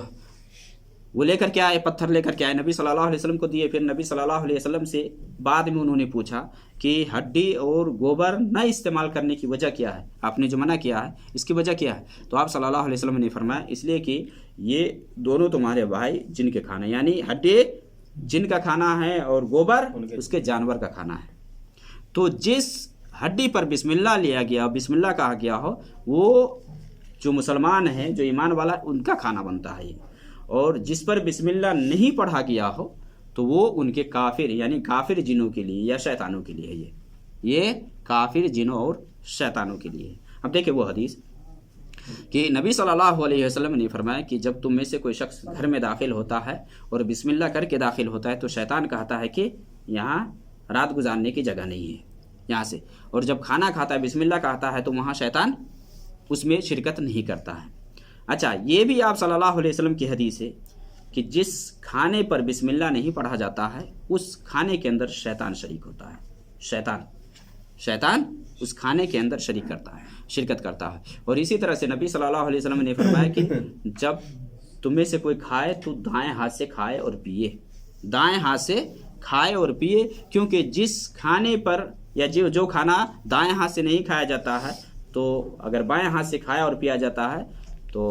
Speaker 1: وہ لے کر کے آئے، پتھر لے کر کے آئے، نبی صلی اللہ علیہ وسلم کو دیے۔ پھر نبی صلی اللہ علیہ وسلم سے بعد میں انہوں نے پوچھا کہ ہڈی اور گوبر نہ استعمال کرنے کی وجہ کیا ہے، آپ نے جو منع کیا ہے اس کی وجہ کیا ہے؟ تو آپ صلی اللہ علیہ وسلم نے فرمایا اس لیے کہ یہ دونوں تمہارے بھائی جن کے کھانا، یعنی ہڈی جن کا کھانا ہے اور گوبر اس کے جانور کا کھانا ہے۔ تو جس ہڈی پر بسم اللہ لیا گیا، بسم اللہ کہا گیا ہو، وہ جو مسلمان ہیں، جو ایمان والا، ان کا کھانا بنتا ہے۔ اور جس پر بسم اللہ نہیں پڑھا گیا ہو تو وہ ان کے کافر، یعنی کافر جنوں کے لیے یا شیطانوں کے لیے ہے، یہ کافر جنوں اور شیطانوں کے لیے ہے۔ اب دیکھیں وہ حدیث کہ نبی صلی اللہ علیہ وسلم نے فرمایا کہ جب تم میں سے کوئی شخص گھر میں داخل ہوتا ہے اور بسم اللہ کر کے داخل ہوتا ہے تو شیطان کہتا ہے کہ یہاں رات گزارنے کی جگہ نہیں ہے یہاں سے، اور جب کھانا کھاتا ہے بسم اللہ کہتا ہے تو وہاں شیطان اس میں شرکت نہیں کرتا ہے۔ اچھا، یہ بھی آپ صلی اللہ علیہ وسلم کی حدیث ہے کہ جس کھانے پر بسم اللہ نہیں پڑھا جاتا ہے اس کھانے کے اندر شیطان شریک ہوتا ہے، شیطان اس کھانے کے اندر شرکت کرتا ہے۔ اور اسی طرح سے نبی صلی اللہ علیہ وسلم نے فرمایا کہ جب تم میں سے کوئی کھائے تو دائیں ہاتھ سے کھائے اور پیے، دائیں ہاتھ سے کھائے اور پیے، کیونکہ جس کھانے پر یا جو کھانا دائیں ہاتھ سے نہیں کھایا جاتا ہے، تو اگر بائیں ہاتھ سے کھایا اور پیا جاتا ہے تو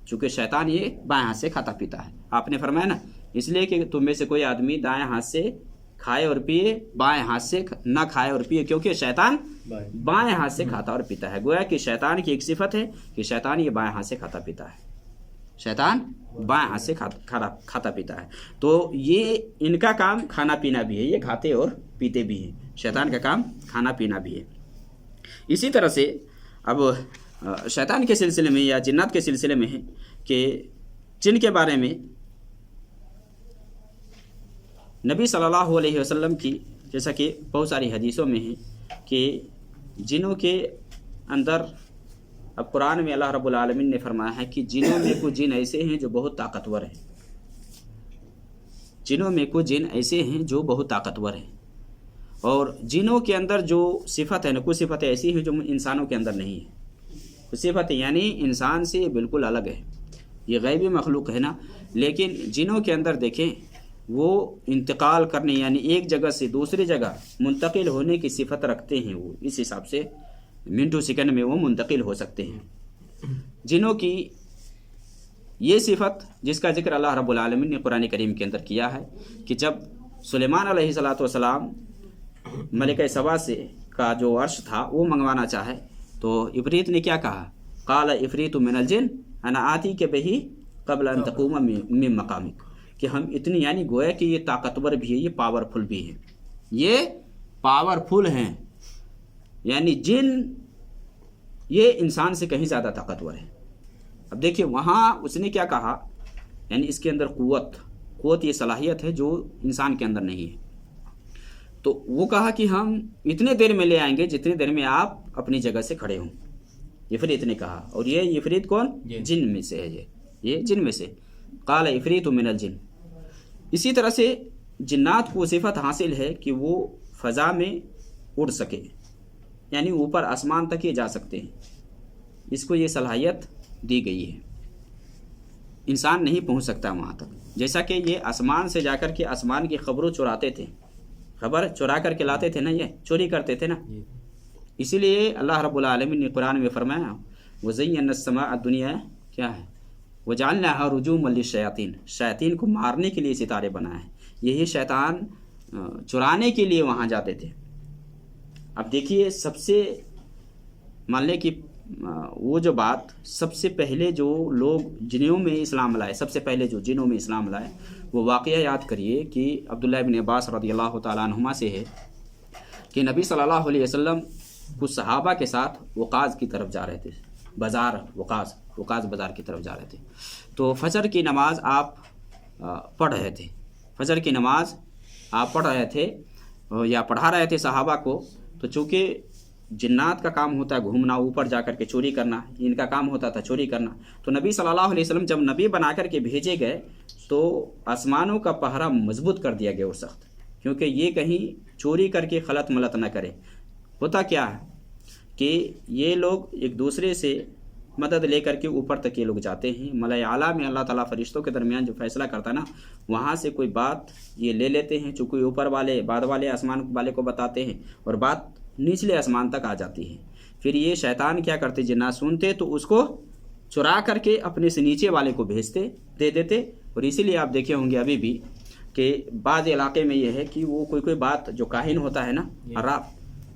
Speaker 1: چونکہ شیطان یہ بائیں ہاتھ سے کھاتا پیتا ہے، آپ نے فرمایا نا، اس لیے کہ تم میں سے کوئی آدمی دائیں ہاتھ سے کھائے اور پیے بائیں ہاتھ سے نہ کھائے اور پیے، کیونکہ شیطان بائیں ہاتھ سے کھاتا اور پیتا ہے۔ گویا کہ شیطان کی ایک صفت ہے کہ شیطان یہ بائیں ہاتھ سے کھاتا پیتا ہے، شیطان بائیں ہاتھ سے کھاتا پیتا ہے۔ تو یہ ان کا کام کھانا پینا بھی ہے، یہ کھاتے اور پیتے بھی ہیں، شیطان کا کام کھانا پینا بھی ہے۔ اسی طرح سے اب شیطان کے سلسلے میں یا جنات کے سلسلے میں ہے کہ جن کے بارے میں نبی صلی اللہ علیہ وسلم کی جیسا کہ بہت ساری حدیثوں میں ہے کہ جنوں کے اندر، اب قرآن میں اللہ رب العالمین نے فرمایا ہے کہ جنوں میں کچھ جن ایسے ہیں جو بہت طاقتور ہیں، جنوں میں کچھ جن ایسے ہیں جو بہت طاقتور ہیں، اور جنوں کے اندر جو صفت ہے نا، کچھ صفتیں ایسی ہیں جو انسانوں کے اندر نہیں ہیں، کچھ صفتیں یعنی انسان سے بالکل الگ ہے، یہ غیبی مخلوق ہے نا، لیکن جنوں کے اندر دیکھیں وہ انتقال کرنے یعنی ایک جگہ سے دوسری جگہ منتقل ہونے کی صفت رکھتے ہیں، وہ اس حساب سے منٹو سیکنڈ میں وہ منتقل ہو سکتے ہیں۔ جنوں کی یہ صفت جس کا ذکر اللہ رب العالمین نے قرآن کریم کے اندر کیا ہے کہ جب سلیمان علیہ السلام ملکہ سبا سے کا جو عرش تھا وہ منگوانا چاہے تو عفریت نے کیا کہا؟ قال عفریت من الجن انا آتی کے بہی قبل ان تقوم من مقامک، کہ ہم اتنی یعنی گویا کہ یہ طاقتور بھی ہے، یہ پاورفل بھی ہے، یہ پاورفل ہیں، یعنی جن یہ انسان سے کہیں زیادہ طاقتور ہے۔ اب دیکھیے وہاں اس نے کیا کہا، یعنی اس کے اندر قوت یہ صلاحیت ہے جو انسان کے اندر نہیں ہے، تو وہ کہا کہ ہم اتنے دیر میں لے آئیں گے جتنے دیر میں آپ اپنی جگہ سے کھڑے ہوں، عفریت نے کہا۔ اور یہ عفریت کون؟ جن میں سے ہے، یہ جن میں سے، قال عفریت من الجن۔ اسی طرح سے جنات کو صفت حاصل ہے کہ وہ فضا میں اڑ سکے، یعنی اوپر آسمان تک یہ جا سکتے ہیں، اس کو یہ صلاحیت دی گئی ہے، انسان نہیں پہنچ سکتا وہاں تک۔ جیسا کہ یہ آسمان سے جا کر کے آسمان کی خبروں چراتے تھے، خبر چرا کر کے لاتے تھے نا، یہ چوری کرتے تھے نا، اسی لیے اللہ رب العالمین نے قرآن میں فرمایا وَزَيَّنَّا السَّمَاءَ الدُّنْيَا کیا ہے، وَجَعَلْنَاهَا رُجُومًا لِلشَّيَاطِينَ، شیاطین کو مارنے کے لیے ستارے بنائے ہیں، یہی شیطان چرانے کے لیے وہاں جاتے تھے۔ اب دیکھیے سب سے مان لیں کہ وہ جو بات سب سے پہلے جو لوگ جنوں میں اسلام لائے، سب سے پہلے جو جنوں میں اسلام لائے وہ واقعہ یاد کریے کہ عبداللہ ابن عباس رضی اللہ تعالیٰ عنہما سے ہے کہ نبی صلی اللہ علیہ وسلم کچھ صحابہ کے ساتھ وقاص کی طرف جا رہے تھے، بازار وقاص بازار کی طرف جا رہے تھے، تو فجر کی نماز آپ پڑھ رہے تھے، فجر کی نماز آپ پڑھ رہے تھے یا پڑھا رہے تھے صحابہ کو، تو چونکہ جنات کا کام ہوتا ہے گھومنا، اوپر جا کر کے چوری کرنا، ان کا کام ہوتا تھا چوری کرنا، تو نبی صلی اللہ علیہ وسلم جب نبی بنا کر کے بھیجے گئے تو آسمانوں کا پہرا مضبوط کر دیا گیا اور سخت، کیونکہ یہ کہیں چوری کر کے خلط ملط نہ کرے۔ ہوتا کیا ہے کہ یہ لوگ ایک دوسرے سے مدد لے کر کے اوپر تک یہ لوگ جاتے ہیں، ملائے اعلیٰ میں اللہ تعالیٰ فرشتوں کے درمیان جو فیصلہ کرتا ہے نا، وہاں سے کوئی بات یہ لے لیتے ہیں، چونکہ اوپر والے بعد والے آسمان والے کو بتاتے ہیں اور بات نچلے آسمان تک آ جاتی ہے، پھر یہ شیطان کیا کرتے، جنات سنتے تو اس کو چرا کر کے اپنے سے نیچے والے کو بھیجتے دے دیتے، اور اسی لیے آپ دیکھے ہوں گے ابھی بھی کہ بعض علاقے میں یہ ہے کہ وہ کوئی بات جو کاہن ہوتا ہے نا عراف،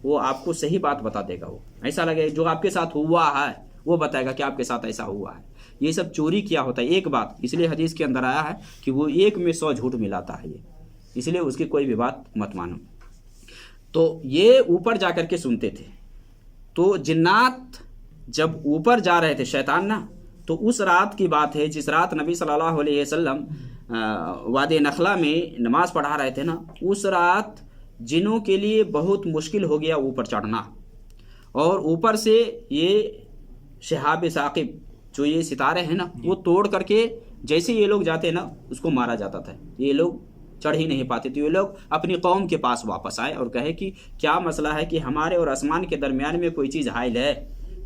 Speaker 1: وہ آپ کو صحیح بات بتا دے گا، وہ ایسا لگے جو آپ کے ساتھ ہوا ہے وہ بتائے گا کہ آپ کے ساتھ ایسا ہوا ہے، یہ سب چوری کیا ہوتا ہے ایک بات، اس لیے حدیث کے اندر آیا ہے کہ وہ ایک میں 100 جھوٹ ملاتا ہے، یہ اس لیے اس کی کوئی بھی بات مت مانو۔ تو یہ اوپر جا کر کے سنتے تھے، تو جنات جب اوپر جا رہے تھے شیطان نا، تو اس رات کی بات ہے جس رات نبی صلی اللہ علیہ وسلم وادی نخلا میں نماز پڑھا رہے تھے نا، اس رات جنوں کے لیے بہت مشکل ہو گیا اوپر چڑھنا، اور اوپر سے یہ شہاب ثاقب جو یہ ستارے ہیں نا وہ توڑ کر کے جیسے یہ لوگ جاتے نا اس کو مارا جاتا تھا، یہ لوگ چڑھ ہی نہیں پاتے تھے، یہ لوگ اپنی قوم کے پاس واپس آئے اور کہے کہ کیا مسئلہ ہے کہ ہمارے اور آسمان کے درمیان میں کوئی چیز حائل ہے،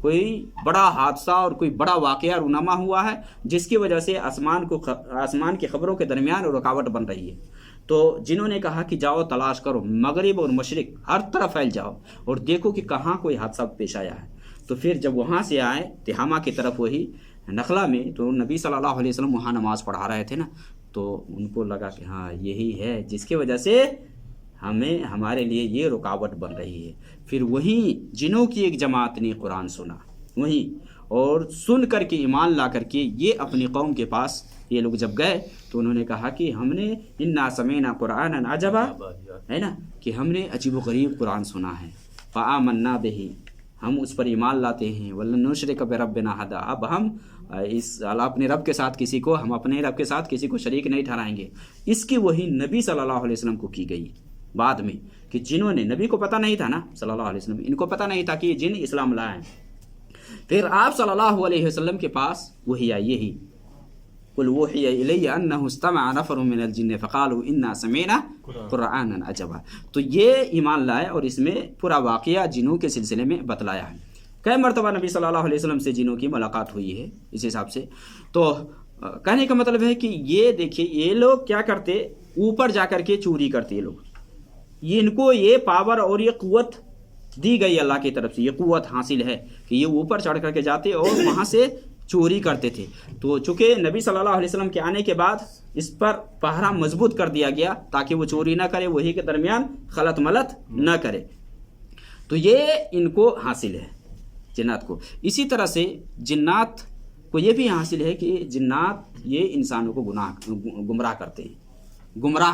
Speaker 1: کوئی بڑا حادثہ اور کوئی بڑا واقعہ رونما ہوا ہے جس کی وجہ سے آسمان کی خبروں کے درمیان رکاوٹ بن رہی ہے۔ تو جنہوں نے کہا کہ جاؤ تلاش کرو، مغرب اور مشرق ہر طرف پھیل جاؤ اور دیکھو کہ کہاں کوئی حادثہ پیش آیا ہے۔ تو پھر جب وہاں سے آئے تہامہ کی طرف وہی نخلا میں، تو نبی صلی اللہ علیہ وسلم وہاں نماز پڑھا رہے تھے نا، تو ان کو لگا کہ ہاں یہی ہے جس کی وجہ سے ہمیں ہمارے لیے یہ رکاوٹ بن رہی ہے۔ پھر وہیں جنوں کی ایک جماعت نے قرآن سنا، وہیں اور سن کر کے ایمان لا کر کے یہ اپنی قوم کے پاس یہ لوگ جب گئے تو انہوں نے کہا کہ ہم نے انا سمینا قرآنا عجبا، ہے نا، کہ ہم نے عجیب و غریب قرآن سنا ہے، فآمنا بہ، ہم اس پر ایمان لاتے ہیں، ولن نشرک بربنا احدا، اب ہم اپنے رب کے ساتھ کسی کو شریک نہیں ٹھہرائیں گے۔ اس کی وہی نبی صلی اللہ علیہ وسلم کو کی گئی بعد میں، کہ جنہوں نے، نبی کو پتہ نہیں تھا نا صلی اللہ علیہ وسلم، ان کو پتہ نہیں تھا کہ یہ جن اسلام لائے ہیں۔ پھر آپ صلی اللہ علیہ وسلم کے پاس وہی آئی، یہی قل وحی الی انہ استمع نفر من الجن فقالوا انا سمعنا قرآنا عجبا، تو یہ ایمان لائے اور اس میں پورا واقعہ جنوں کے سلسلے میں بتلایا ہے۔ کئی مرتبہ نبی صلی اللہ علیہ وسلم سے جنوں کی ملاقات ہوئی ہے اس حساب سے۔ تو کہنے کا مطلب ہے کہ یہ دیکھیے یہ لوگ کیا کرتے، اوپر جا کر کے چوری کرتے، یہ لوگ، یہ ان کو یہ پاور اور یہ قوت دی گئی اللہ کی طرف سے، یہ قوت حاصل ہے کہ یہ اوپر چڑھ کر کے جاتے اور وہاں سے چوری کرتے تھے۔ تو چونکہ نبی صلی اللہ علیہ وسلم کے آنے کے بعد اس پر پہرا مضبوط کر دیا گیا تاکہ وہ چوری نہ کرے، وہی کے درمیان خلط ملط نہ کرے، تو یہ ان کو حاصل ہے جنات کو۔ اسی طرح سے جنات کو یہ بھی حاصل ہے کہ جنات یہ انسانوں کو گمراہ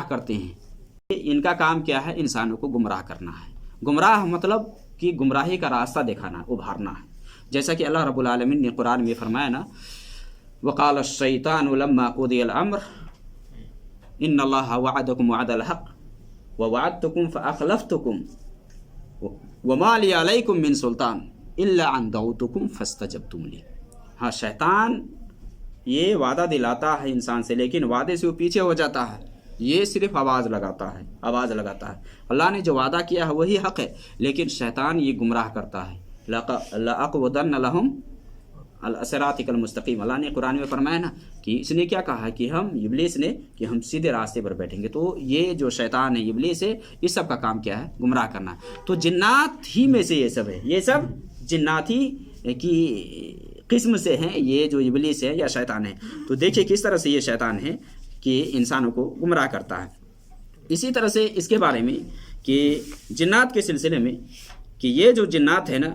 Speaker 1: کرتے ہیں۔ ان کا کام کیا ہے؟ انسانوں کو گمراہ کرنا ہے۔ گمراہ مطلب کہ گمراہی کا راستہ دکھانا، ابھارنا ہے، جیسا کہ اللہ رب العالمین نے قرآن میں فرمایا نا، وقال الشیطان لما قضی الامر ان اللہ وعدکم وعد الحق ووعدتکم فاخلفتکم وما لی علیکم من سلطان الا ان دعوتکم فاستجبتم لی۔ ہاں، شیطان یہ وعدہ دلاتا ہے انسان سے، لیکن وعدے سے وہ پیچھے ہو جاتا ہے، یہ صرف آواز لگاتا ہے۔ اللہ نے جو وعدہ کیا ہے وہی حق ہے، لیکن شیطان یہ گمراہ کرتا ہے۔ لَأَقْعُدَنَّ لَهُمْ الصِّرَاطِكَ الْمُسْتَقِيمَ، اللہ نے قرآن میں فرمایا نا کہ اس نے کیا کہا کہ ابلیس نے کہ ہم سیدھے راستے پر بیٹھیں گے۔ تو یہ جو شیطان ہے، ابلیس ہے، اس سب کا کام کیا ہے؟ گمراہ کرنا۔ تو جنات ہی میں سے یہ سب ہے، یہ سب جنات ہی کی قسم سے ہیں، یہ جو ابلیس ہے یا شیطان ہے۔ تو دیکھیں کس طرح سے یہ شیطان ہے کہ انسانوں کو گمراہ کرتا ہے۔ اسی طرح سے اس کے بارے میں کہ جنات کے سلسلے میں کہ یہ جو جنات ہے نا،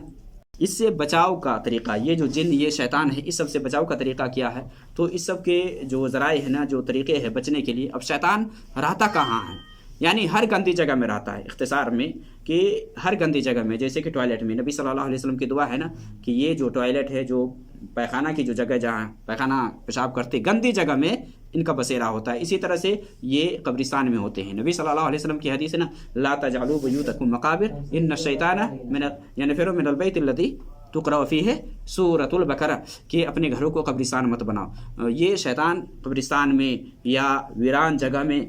Speaker 1: اس سے بچاؤ کا طریقہ، یہ جو جن، یہ شیطان ہے، اس سب سے بچاؤ کا طریقہ کیا ہے؟ تو اس سب کے جو ذرائع ہیں نا، جو طریقے ہیں بچنے کے لیے، اب شیطان رہتا کہاں ہے؟ یعنی ہر گندی جگہ میں رہتا ہے۔ اختصار میں کہ ہر گندی جگہ میں، جیسے کہ ٹوائلٹ میں، نبی صلی اللہ علیہ وسلم کی دعا ہے نا کہ یہ جو ٹوائلٹ ہے، جو پیخانہ کی جو جگہ جہاں پیخانہ پیشاب کرتے، گندی جگہ میں ان کا بسیرا ہوتا ہے۔ اسی طرح سے یہ قبرستان میں ہوتے ہیں۔ نبی صلی اللہ علیہ وسلم کی حدیث ہے نا، لا تجعلوا بیوتکم مقابر ان الشیطان ینفر من البیت الذی تقرأ فیہ سورۃ البقرہ، کہ اپنے گھروں کو قبرستان مت بناؤ۔ یہ شیطان قبرستان میں یا ویران جگہ میں،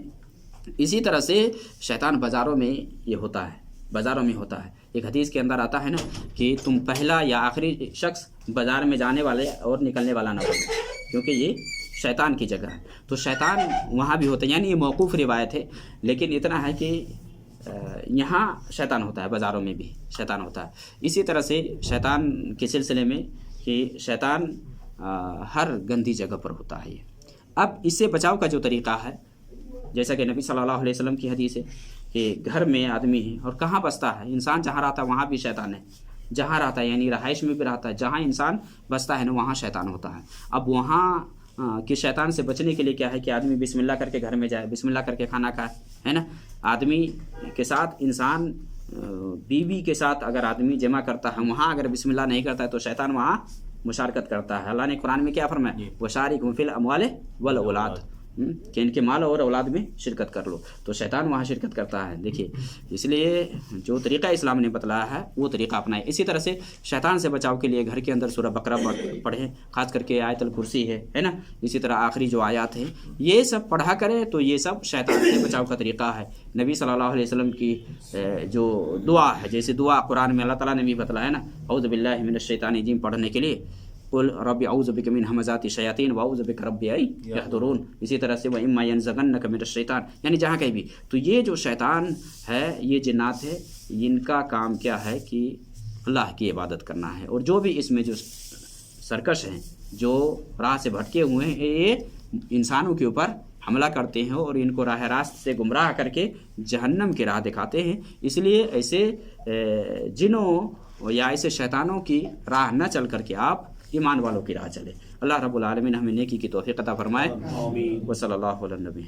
Speaker 1: اسی طرح سے شیطان بازاروں میں یہ ہوتا ہے، بازاروں میں ہوتا ہے۔ ایک حدیث کے اندر آتا ہے نا کہ تم پہلا یا آخری شخص بازار میں جانے والے اور نکلنے والا نہ بنو، کیونکہ یہ شیطان کی جگہ ہے۔ تو شیطان وہاں بھی ہوتا ہے، یعنی یہ موقوف روایت ہے، لیکن اتنا ہے کہ یہاں شیطان ہوتا ہے، بازاروں میں بھی شیطان ہوتا ہے۔ اسی طرح سے شیطان کے سلسلے میں کہ شیطان ہر گندی جگہ پر ہوتا ہے۔ اب اس سے بچاؤ کا جو طریقہ ہے، جیسا کہ نبی صلی اللہ علیہ وسلم کی حدیث ہے کہ گھر میں آدمی ہے اور کہاں بستا ہے انسان، جہاں رہتا ہے وہاں بھی شیطان ہے، جہاں رہتا ہے یعنی رہائش میں بھی رہتا ہے، جہاں انسان بستا ہے نا وہاں شیطان ہوتا ہے۔ اب وہاں کہ شیطان سے بچنے کے لیے کیا ہے کہ آدمی بسم اللہ کر کے گھر میں جائے، بسم اللہ کر کے کھانا کھائے، ہے نا۔ آدمی کے ساتھ انسان، بیوی کے ساتھ اگر آدمی جمع کرتا ہے، وہاں اگر بسم اللہ نہیں کرتا ہے تو شیطان وہاں مشارکت کرتا ہے۔ اللہ نے قرآن میں کیا فرمایا؟ وَشَارِكْهُمْ فِي الْأَمْوَالِ وَالْأَوْلَادِ، کہ ان کے مال اور اولاد میں شرکت کر لو۔ تو شیطان وہاں شرکت کرتا ہے، دیکھیے۔ اس لیے جو طریقہ اسلام نے بتلایا ہے وہ طریقہ اپنائیں۔ اسی طرح سے شیطان سے بچاؤ کے لیے گھر کے اندر سورہ بقرہ پڑھیں، خاص کر کے آیت الکرسی ہے نا، اسی طرح آخری جو آیات ہیں یہ سب پڑھا کریں، تو یہ سب شیطان سے بچاؤ کا طریقہ ہے۔ نبی صلی اللہ علیہ وسلم کی جو دعا ہے، جیسے دعا قرآن میں اللہ تعالیٰ نے بھی بتلایا نا، اعوذ باللہ من الشیطان الرجیم پڑھنے کے لیے، قل رب اعوذ بک من ہمزات الشیاطین واعوذ بک رب ان یحضرون، اسی طرح سے واما ینزغنک من الشیطان، یعنی جہاں کہیں بھی۔ تو یہ جو شیطان ہے، یہ جنات ہے، ان کا کام کیا ہے کہ اللہ کی عبادت کرنا ہے، اور جو بھی اس میں جو سرکش ہیں، جو راہ سے بھٹکے ہوئے ہیں، یہ انسانوں کے اوپر حملہ کرتے ہیں اور ان کو راہ راست سے گمراہ کر کے جہنم کی راہ دکھاتے ہیں۔ اس لیے ایسے جنوں یا ایسے شیطانوں کی راہ نہ چل کر کے آپ ایمان والوں کی راہ چلیں۔ اللہ رب العالمین ہمیں نیکی کی توفیق عطا فرمائے۔ وصلی اللہ علی النبی۔